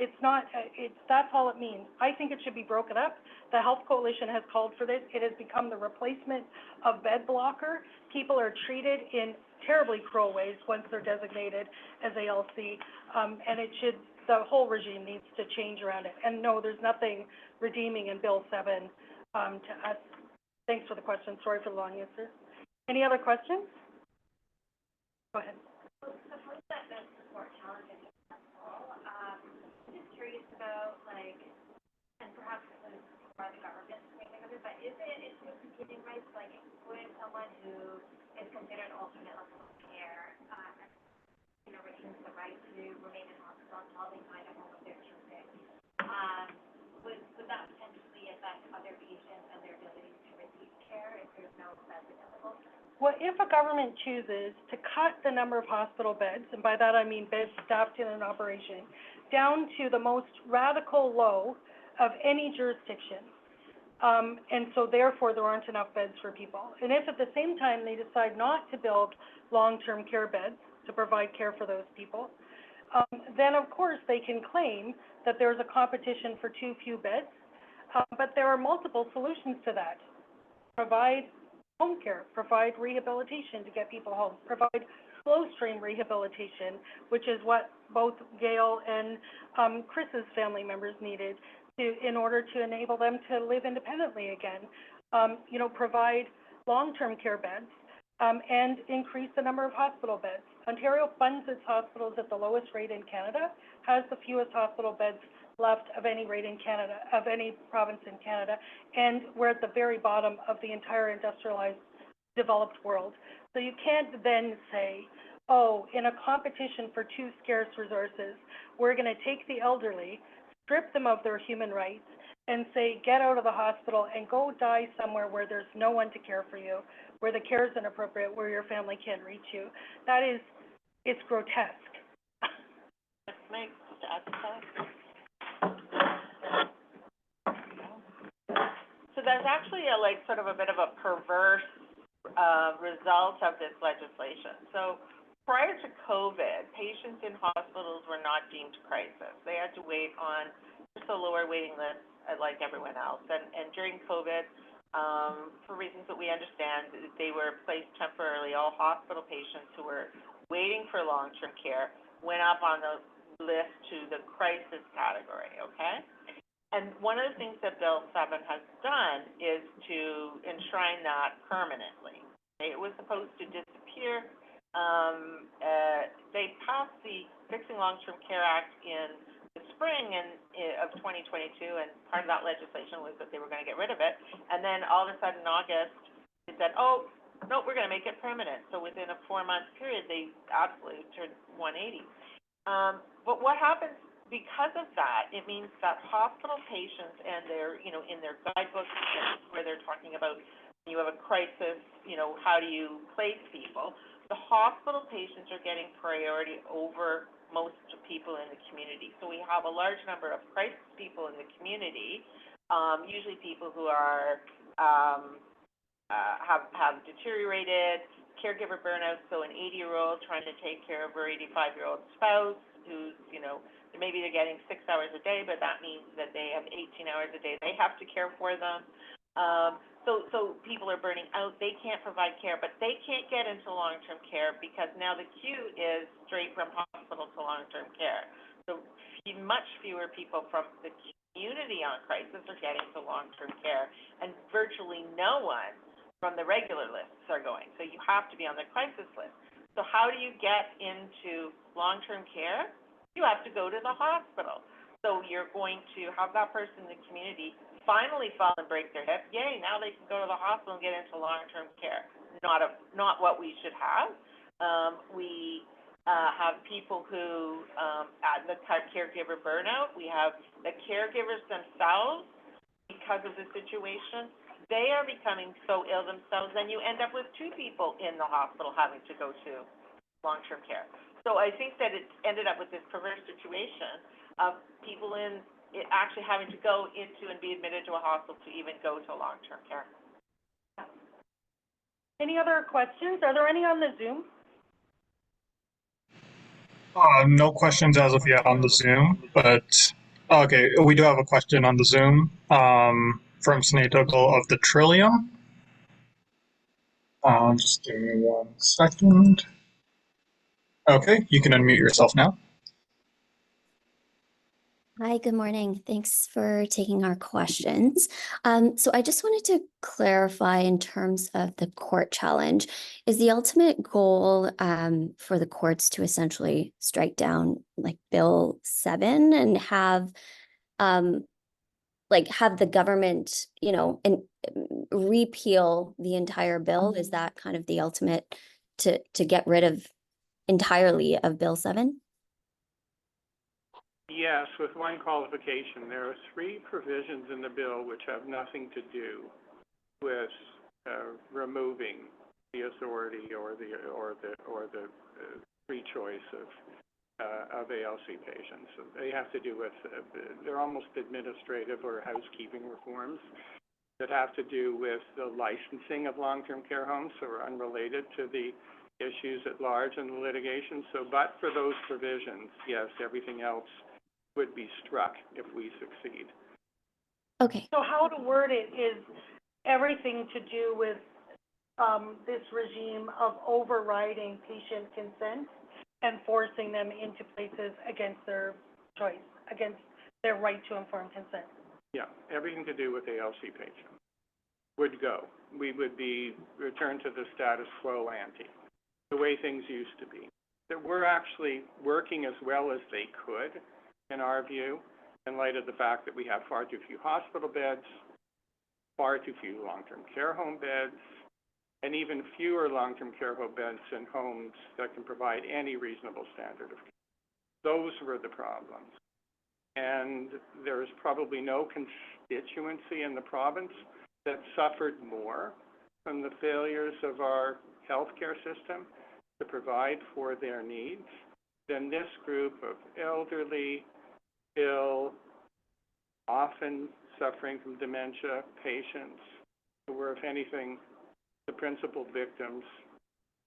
that's all it means. I think it should be broken up. The Health Coalition has called for this. It has become the replacement of bed blocker. People are treated in terribly cruel ways once they're designated as ALC, and the whole regime needs to change around it. And no, there's nothing redeeming in Bill 7 to us. Thanks for the question. Sorry for the long answer. Any other questions? Go ahead. Suppose that the support challenge is successful. Just curious about, like, and perhaps this is for the government to make of it, but is it issue of competing rights? Like, would someone who is considered alternate level of care, retains the right to remain in hospital until they find a home of their choosing? Would that potentially affect other patients and their ability to receive care if there's no beds available? Well, if a government chooses to cut the number of hospital beds, and by that I mean beds staffed in an operation, down to the most radical low of any jurisdiction, and so therefore there aren't enough beds for people. And if at the same time they decide not to build long-term care beds to provide care for those people, then of course they can claim that there's a competition for too few beds, but there are multiple solutions to that. Provide home care, provide rehabilitation to get people home, provide slow stream rehabilitation, which is what both Gail and Chris's family members needed in order to enable them to live independently again. Provide long-term care beds and increase the number of hospital beds. Ontario funds its hospitals at the lowest rate in Canada, has the fewest hospital beds left of any rate in Canada, of any province in Canada, and we're at the very bottom of the entire industrialized, developed world. So you can't then say, oh, in a competition for too scarce resources, we're going to take the elderly, strip them of their human rights, and say, get out of the hospital and go die somewhere where there's no one to care for you, where the care is inappropriate, where your family can't reach you. It's grotesque. Mike, to add to that? So there's actually sort of a bit of a perverse result of this legislation. So prior to COVID, patients in hospitals were not deemed crisis. They had to wait on just a lower waiting list like everyone else. And during COVID, for reasons that we understand, they were placed temporarily. All hospital patients who were waiting for long-term care went up on the list to the crisis category, okay? And one of the things that Bill 7 has done is to enshrine that permanently. It was supposed to disappear they passed the Fixing Long-Term Care Act in the spring of 2022, and part of that legislation was that they were going to get rid of it. And then all of a sudden in August, they said, oh, no, we're going to make it permanent. So within a 4-month period, they absolutely turned 180. But what happens because of that, it means that hospital patients and their, you know, in their guidebooks where they're talking about when you have a crisis, you know, how do you place people? The hospital patients are getting priority over most people in the community. So we have a large number of crisis people in the community, usually people who are have deteriorated, caregiver burnout, so an 80-year-old trying to take care of her 85-year-old spouse who's, you know, maybe they're getting 6 hours a day, but that means that they have 18 hours a day they have to care for them. So people are burning out. They can't provide care, but they can't get into long-term care because now the queue is straight from hospital to long-term care. So much fewer people from the community on crisis are getting to long-term care, and virtually no one from the regular lists are going. So you have to be on the crisis list. So how do you get into long-term care? You have to go to the hospital. So you're going to have that person in the community finally fall and break their hip. Yay, now they can go to the hospital and get into long-term care. Not what we should have. We have people who, the caregiver burnout. We have the caregivers themselves, because of the situation, they are becoming so ill themselves, then you end up with 2 people in the hospital having to go to long-term care. So I think that it's ended up with this perverse situation of people actually having to go into and be admitted to a hospital to even go to long-term care. Any other questions? Are there any on the Zoom? No questions as of yet on the Zoom, but okay, we do have a question on the Zoom from Sinead Dougal of the Trillium. Just give me 1 second. Okay, you can unmute yourself now. Hi, good morning. Thanks for taking our questions. So I just wanted to clarify in terms of the court challenge, is the ultimate goal for the courts to essentially strike down like Bill 7 and have the government, you know, and repeal the entire bill? Is that kind of the ultimate to get rid of entirely of Bill 7? Yes, with one qualification. There are 3 provisions in the bill which have nothing to do with removing the authority or the free choice of ALC patients. So they have to do with they're almost administrative or housekeeping reforms that have to do with the licensing of long-term care homes, so are unrelated to the issues at large in the litigation. So, but for those provisions, yes, everything else would be struck if we succeed. Okay. So how to word it is everything to do with this regime of overriding patient consent and forcing them into places against their choice, against their right to informed consent. Yeah, everything to do with ALC patients would go. We would be returned to the status quo ante, the way things used to be. That we're actually working as well as they could, in our view, in light of the fact that we have far too few hospital beds, far too few long-term care home beds, and even fewer long-term care home beds in homes that can provide any reasonable standard of care. Those were the problems. And there's probably no constituency in the province that suffered more from the failures of our healthcare system to provide for their needs than this group of elderly, ill, often suffering from dementia patients who were, if anything, the principal victims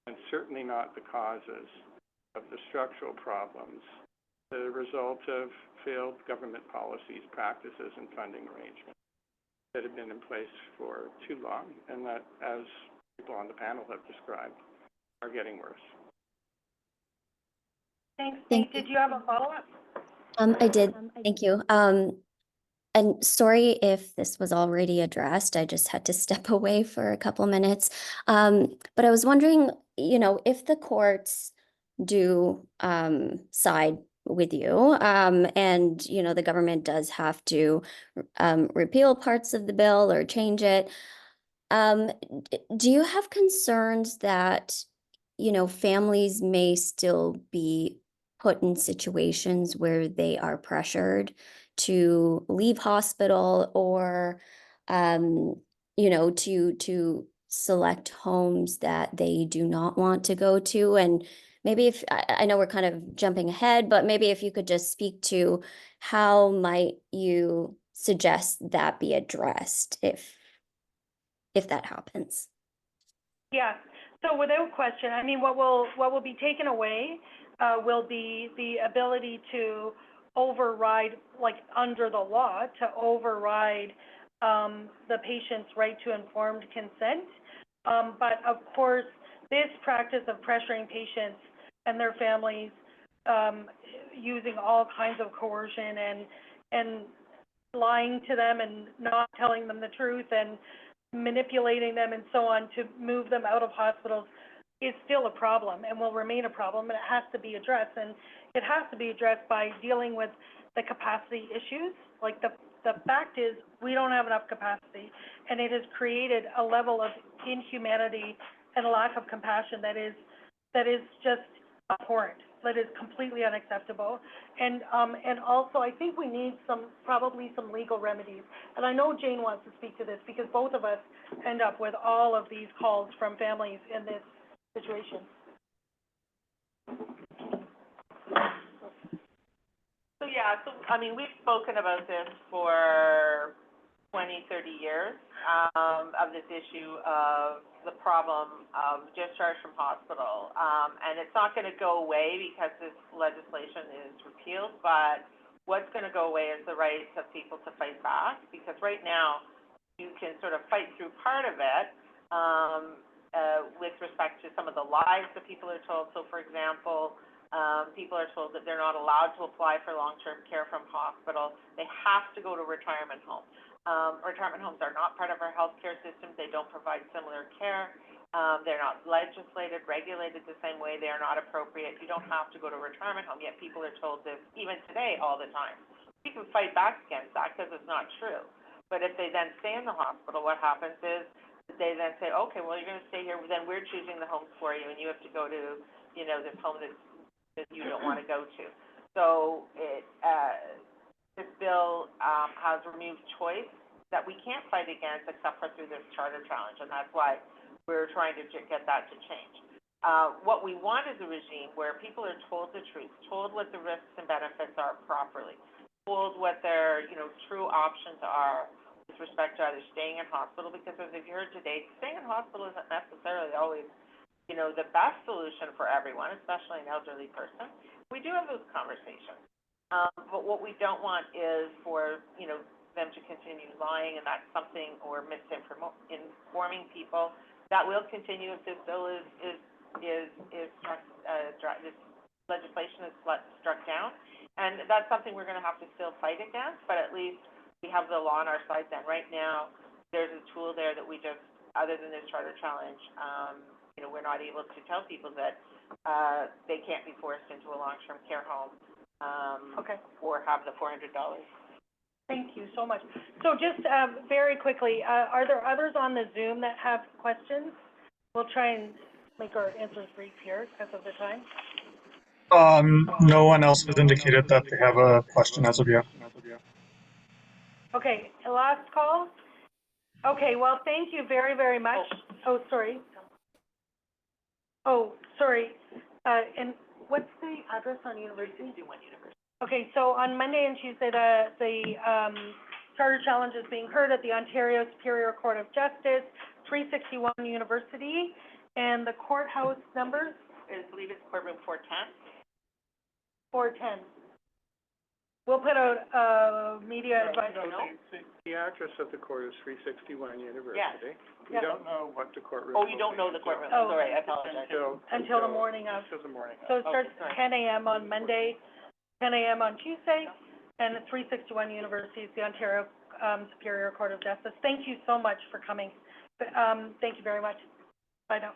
and certainly not the causes of the structural problems, the result of failed government policies, practices, and funding arrangements that have been in place for too long and that, as people on the panel have described, are getting worse. Thanks. Thank Did you have a follow-up? I did. Thank you. And sorry if this was already addressed, I just had to step away for a couple minutes. But I was wondering, if the courts do side with you, and the government does have to repeal parts of the bill or change it, do you have concerns that, families may still be put in situations where they are pressured to leave hospital or, to select homes that they do not want to go to? And maybe if, I know we're kind of jumping ahead, but maybe if you could just speak to how might you suggest that be addressed if that happens. Yeah, so without question, I mean, what will be taken away will be the ability to override, like under the law, to override the patient's right to informed consent. But of course, this practice of pressuring patients and their families, using all kinds of coercion and lying to them and not telling them the truth and manipulating them and so on to move them out of hospitals is still a problem and will remain a problem, and it has to be addressed. And it has to be addressed by dealing with the capacity issues. Like the fact is, we don't have enough capacity, and it has created a level of inhumanity and a lack of compassion that is just abhorrent, that is completely unacceptable. And also, I think we need probably some legal remedies. And I know Jane wants to speak to this because both of us end up with all of these calls from families in this situation. So yeah, I mean, we've spoken about this for 20, 30 years, of this issue of the problem of discharge from hospital. And it's not going to go away because this legislation is repealed, but what's going to go away is the rights of people to fight back, because right now you can sort of fight through part of it, with respect to some of the lies that people are told. So for example, people are told that they're not allowed to apply for long-term care from hospital. They have to go to retirement home. Retirement homes are not part of our healthcare system. They don't provide similar care. They're not legislated, regulated the same way. They are not appropriate. You don't have to go to a retirement home, yet people are told this even today all the time. We can fight back against that because it's not true. But if they then stay in the hospital, what happens is they then say, okay, well, you're going to stay here, then we're choosing the homes for you, and you have to go to, this home that you don't want to go to. So this bill has removed choice that we can't fight against except for through this charter challenge, and that's why we're trying to get that to change. What we want is a regime where people are told the truth, told what the risks and benefits are properly, told what their, true options are with respect to either staying in hospital, because as you've heard today, staying in hospital isn't necessarily always, the best solution for everyone, especially an elderly person. We do have those conversations. But what we don't want is for, them to continue lying, and that's something, or misinforming people. That will continue if this bill is struck, this legislation is struck down. And that's something we're going to have to still fight against, but at least we have the law on our side then. Right now, there's a tool there that we just, other than this charter challenge, we're not able to tell people that they can't be forced into a long-term care home, or have the $400. Thank you so much. So just very quickly, are there others on the Zoom that have questions? We'll try and make our answers brief here because of the time. No one else has indicated that they have a question as of yet. Okay, last call? Okay, well, thank you very, very much. Oh, sorry. And what's the address on University? 61 University. Okay, so on Monday and Tuesday, the charter challenge is being heard at the Ontario Superior Court of Justice, 361 University, and the courthouse number? I believe it's courtroom 410. 410. We'll put out media advice. The address of the court is 361 University. Yes. We don't know what the courtroom. Oh, you don't know the courtroom. Oh. Sorry, I apologize. Until the morning of. Until the morning of. So it starts 10 a.m. on Monday, 10 a.m. on Tuesday, and 361 University, the Ontario Superior Court of Justice. Thank you so much for coming. Thank you very much. Bye now.